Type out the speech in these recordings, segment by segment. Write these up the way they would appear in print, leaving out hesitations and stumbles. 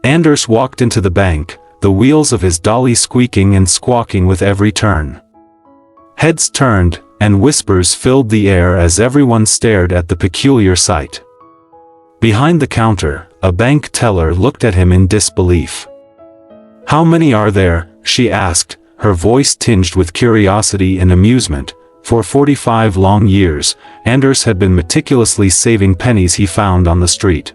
Anders walked into the bank, the wheels of his dolly squeaking and squawking with every turn. Heads turned, and whispers filled the air as everyone stared at the peculiar sight. Behind the counter, a bank teller looked at him in disbelief. "How many are there?" she asked, her voice tinged with curiosity and amusement. For 45 long years, Anders had been meticulously saving pennies he found on the street.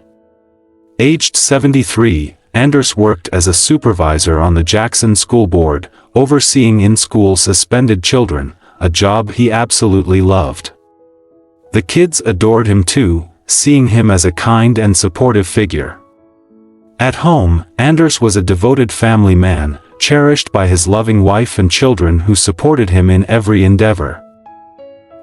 Aged 73, Anders worked as a supervisor on the Jackson School Board, overseeing in-school suspended children, a job he absolutely loved. The kids adored him too, seeing him as a kind and supportive figure. At home, Anders was a devoted family man, cherished by his loving wife and children who supported him in every endeavor.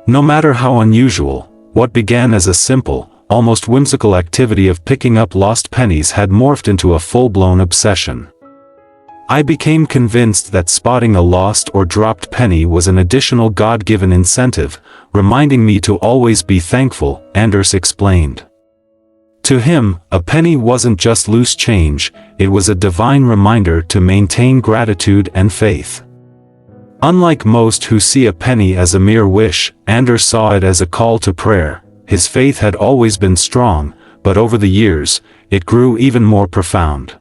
No matter how unusual, what began as a simple, almost whimsical activity of picking up lost pennies had morphed into a full-blown obsession. "I became convinced that spotting a lost or dropped penny was an additional God-given incentive, reminding me to always be thankful," Anders explained. To him, a penny wasn't just loose change, it was a divine reminder to maintain gratitude and faith. Unlike most who see a penny as a mere wish, Anders saw it as a call to prayer. His faith had always been strong, but over the years, it grew even more profound.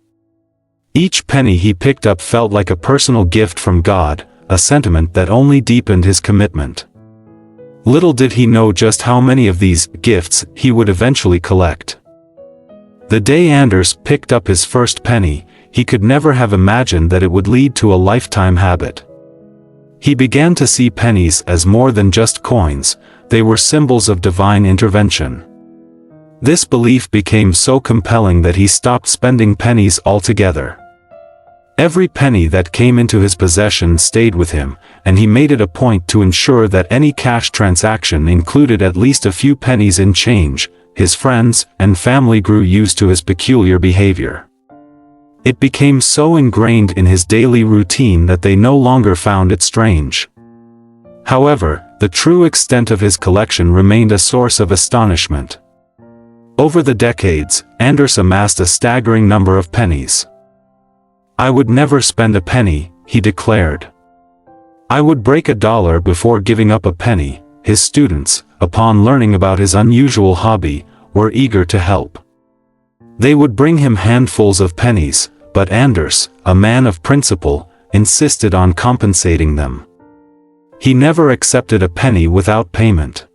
Each penny he picked up felt like a personal gift from God, a sentiment that only deepened his commitment. Little did he know just how many of these gifts he would eventually collect. The day Anders picked up his first penny, he could never have imagined that it would lead to a lifetime habit. He began to see pennies as more than just coins, they were symbols of divine intervention. This belief became so compelling that he stopped spending pennies altogether. Every penny that came into his possession stayed with him, and he made it a point to ensure that any cash transaction included at least a few pennies in change. His friends and family grew used to his peculiar behavior. It became so ingrained in his daily routine that they no longer found it strange. However, the true extent of his collection remained a source of astonishment. Over the decades, Anders amassed a staggering number of pennies. "I would never spend a penny," he declared. "I would break $1 before giving up a penny." His students, upon learning about his unusual hobby, were eager to help. They would bring him handfuls of pennies, but Anders, a man of principle, insisted on compensating them. He never accepted a penny without payment.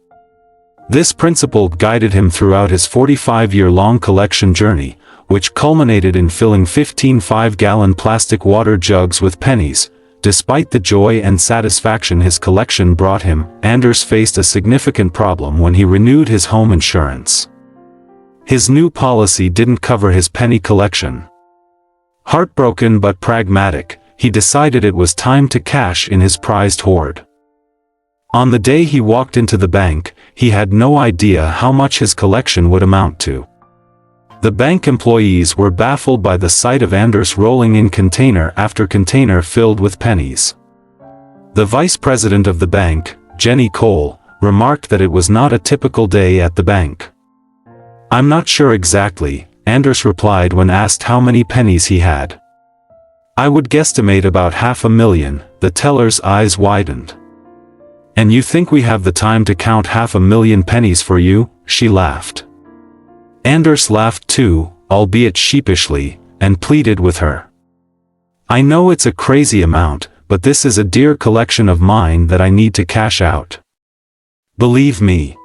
This principle guided him throughout his 45-year-long collection journey, which culminated in filling 15 5-gallon plastic water jugs with pennies. Despite the joy and satisfaction his collection brought him, Anders faced a significant problem when he renewed his home insurance. His new policy didn't cover his penny collection. Heartbroken but pragmatic, he decided it was time to cash in his prized hoard. On the day he walked into the bank, he had no idea how much his collection would amount to. The bank employees were baffled by the sight of Anders rolling in container after container filled with pennies. The vice president of the bank, Jenny Cole, remarked that it was not a typical day at the bank. "I'm not sure exactly," Anders replied when asked how many pennies he had. "I would guesstimate about 500,000, the teller's eyes widened. "And you think we have the time to count 500,000 pennies for you?" she laughed. Anders laughed too, albeit sheepishly, and pleaded with her. "I know it's a crazy amount, but this is a dear collection of mine that I need to cash out. Believe me.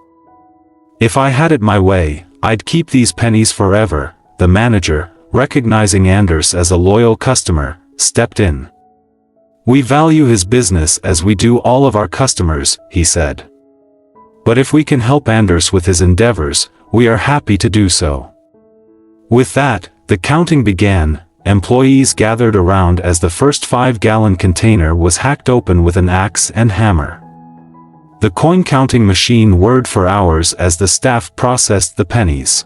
If I had it my way, I'd keep these pennies forever." The manager, recognizing Anders as a loyal customer, stepped in. "We value his business as we do all of our customers," he said. "But if we can help Anders with his endeavors, we are happy to do so." With that, the counting began. Employees gathered around as the first 5-gallon container was hacked open with an axe and hammer. The coin counting machine whirred for hours as the staff processed the pennies.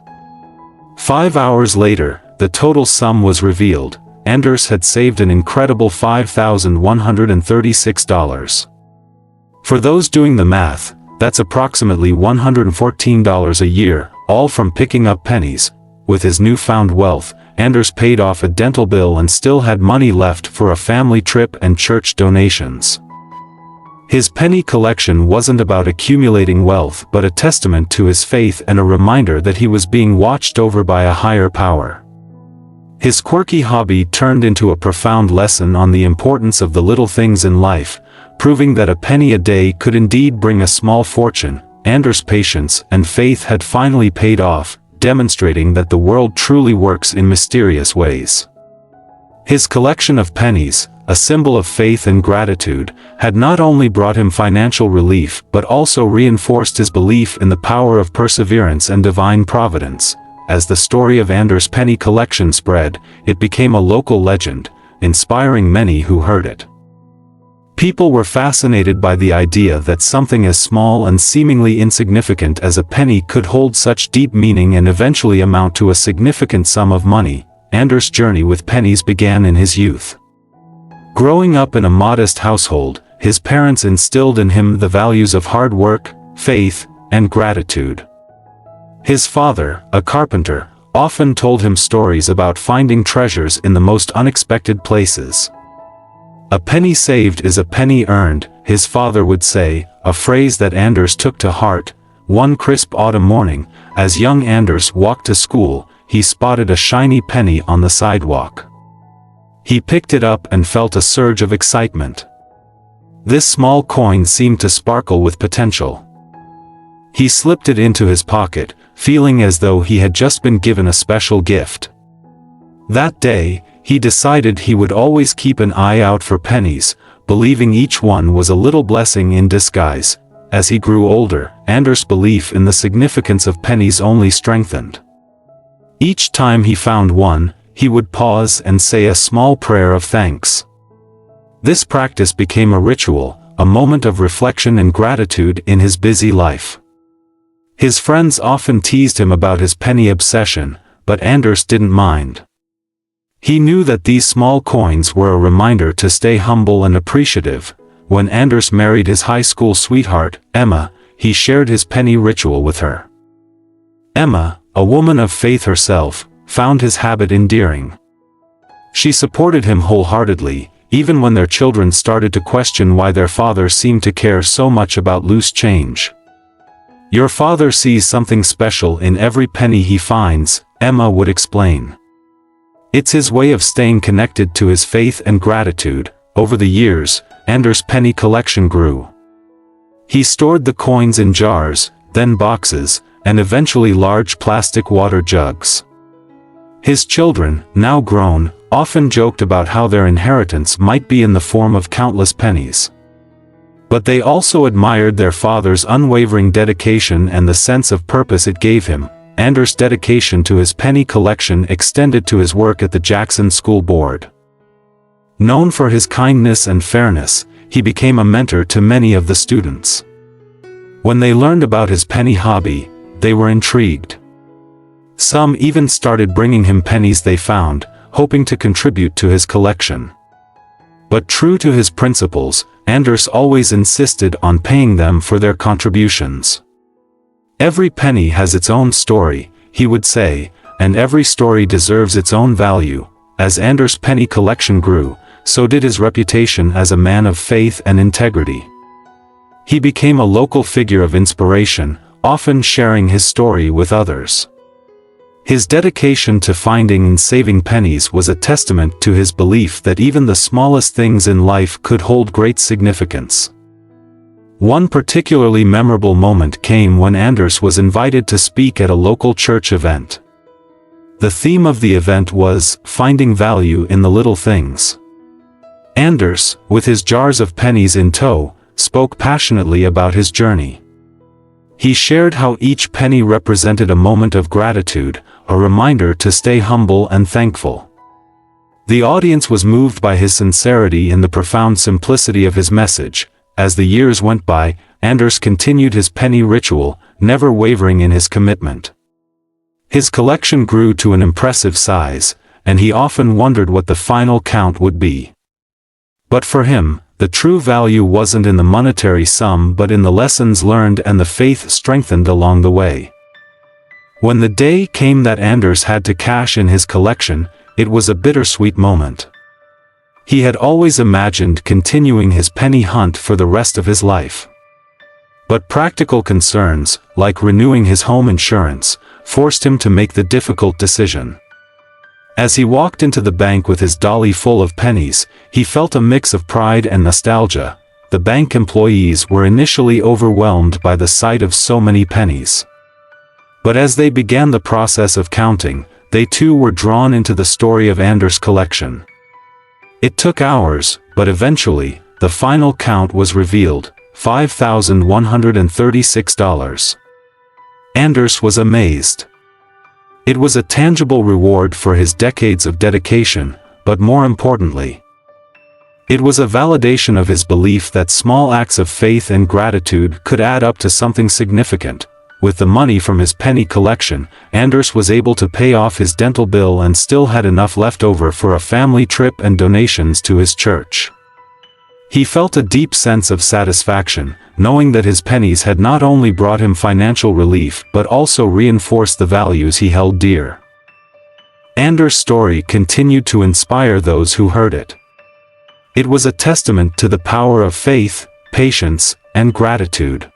5 hours later, the total sum was revealed. Anders had saved an incredible $5,136. For those doing the math, that's approximately $114 a year, all from picking up pennies, with his newfound wealth, Anders paid off a dental bill and still had money left for a family trip and church donations. His penny collection wasn't about accumulating wealth but a testament to his faith and a reminder that he was being watched over by a higher power. His quirky hobby turned into a profound lesson on the importance of the little things in life, proving that a penny a day could indeed bring a small fortune. Anders' patience and faith had finally paid off, demonstrating that the world truly works in mysterious ways. His collection of pennies, a symbol of faith and gratitude, had not only brought him financial relief but also reinforced his belief in the power of perseverance and divine providence. As the story of Anders' penny collection spread, it became a local legend, inspiring many who heard it. People were fascinated by the idea that something as small and seemingly insignificant as a penny could hold such deep meaning and eventually amount to a significant sum of money. Anders' journey with pennies began in his youth. Growing up in a modest household, his parents instilled in him the values of hard work, faith, and gratitude. His father, a carpenter, often told him stories about finding treasures in the most unexpected places. "A penny saved is a penny earned," his father would say, a phrase that Anders took to heart. One crisp autumn morning, as young Anders walked to school, he spotted a shiny penny on the sidewalk. He picked it up and felt a surge of excitement. This small coin seemed to sparkle with potential. He slipped it into his pocket, feeling as though he had just been given a special gift. That day, he decided he would always keep an eye out for pennies, believing each one was a little blessing in disguise. As he grew older, Anders' belief in the significance of pennies only strengthened. Each time he found one, he would pause and say a small prayer of thanks. This practice became a ritual, a moment of reflection and gratitude in his busy life. His friends often teased him about his penny obsession, but Anders didn't mind. He knew that these small coins were a reminder to stay humble and appreciative. When Anders married his high school sweetheart, Emma, he shared his penny ritual with her. Emma, a woman of faith herself, found his habit endearing. She supported him wholeheartedly, even when their children started to question why their father seemed to care so much about loose change. "Your father sees something special in every penny he finds," Emma would explain. "It's his way of staying connected to his faith and gratitude." Over the years, Anders' penny collection grew. He stored the coins in jars, then boxes, and eventually large plastic water jugs. His children, now grown, often joked about how their inheritance might be in the form of countless pennies. But they also admired their father's unwavering dedication and the sense of purpose it gave him. Anders' dedication to his penny collection extended to his work at the Jackson School Board. Known for his kindness and fairness, he became a mentor to many of the students. When they learned about his penny hobby, they were intrigued. Some even started bringing him pennies they found, hoping to contribute to his collection. But true to his principles, Anders always insisted on paying them for their contributions. "Every penny has its own story," he would say, "and every story deserves its own value." As Anders' penny collection grew, so did his reputation as a man of faith and integrity. He became a local figure of inspiration, often sharing his story with others. His dedication to finding and saving pennies was a testament to his belief that even the smallest things in life could hold great significance. One particularly memorable moment came when Anders was invited to speak at a local church event. The theme of the event was "Finding Value in the Little Things." Anders, with his jars of pennies in tow, spoke passionately about his journey. He shared how each penny represented a moment of gratitude, a reminder to stay humble and thankful. The audience was moved by his sincerity and the profound simplicity of his message. As the years went by, Anders continued his penny ritual, never wavering in his commitment. His collection grew to an impressive size, and he often wondered what the final count would be. But for him, the true value wasn't in the monetary sum but in the lessons learned and the faith strengthened along the way. When the day came that Anders had to cash in his collection, it was a bittersweet moment. He had always imagined continuing his penny hunt for the rest of his life. But practical concerns, like renewing his home insurance, forced him to make the difficult decision. As he walked into the bank with his dolly full of pennies, he felt a mix of pride and nostalgia. The bank employees were initially overwhelmed by the sight of so many pennies. But as they began the process of counting, they too were drawn into the story of Anders' collection. It took hours, but eventually, the final count was revealed: $5,136. Anders was amazed. It was a tangible reward for his decades of dedication, but more importantly, it was a validation of his belief that small acts of faith and gratitude could add up to something significant. With the money from his penny collection, Anders was able to pay off his dental bill and still had enough left over for a family trip and donations to his church. He felt a deep sense of satisfaction, knowing that his pennies had not only brought him financial relief but also reinforced the values he held dear. Anders' story continued to inspire those who heard it. It was a testament to the power of faith, patience, and gratitude.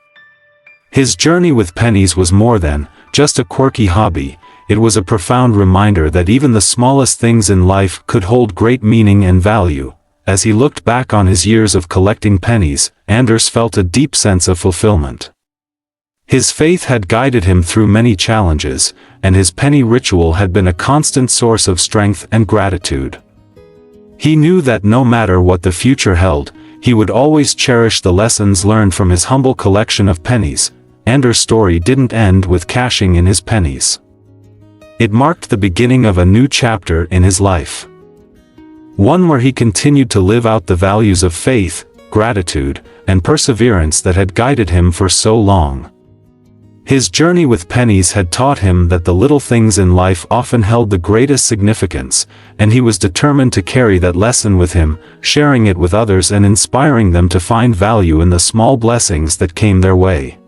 His journey with pennies was more than just a quirky hobby. It was a profound reminder that even the smallest things in life could hold great meaning and value. As he looked back on his years of collecting pennies, Anders felt a deep sense of fulfillment. His faith had guided him through many challenges, and his penny ritual had been a constant source of strength and gratitude. He knew that no matter what the future held, he would always cherish the lessons learned from his humble collection of pennies. Anders' story didn't end with cashing in his pennies. It marked the beginning of a new chapter in his life. One where he continued to live out the values of faith, gratitude, and perseverance that had guided him for so long. His journey with pennies had taught him that the little things in life often held the greatest significance, and he was determined to carry that lesson with him, sharing it with others and inspiring them to find value in the small blessings that came their way.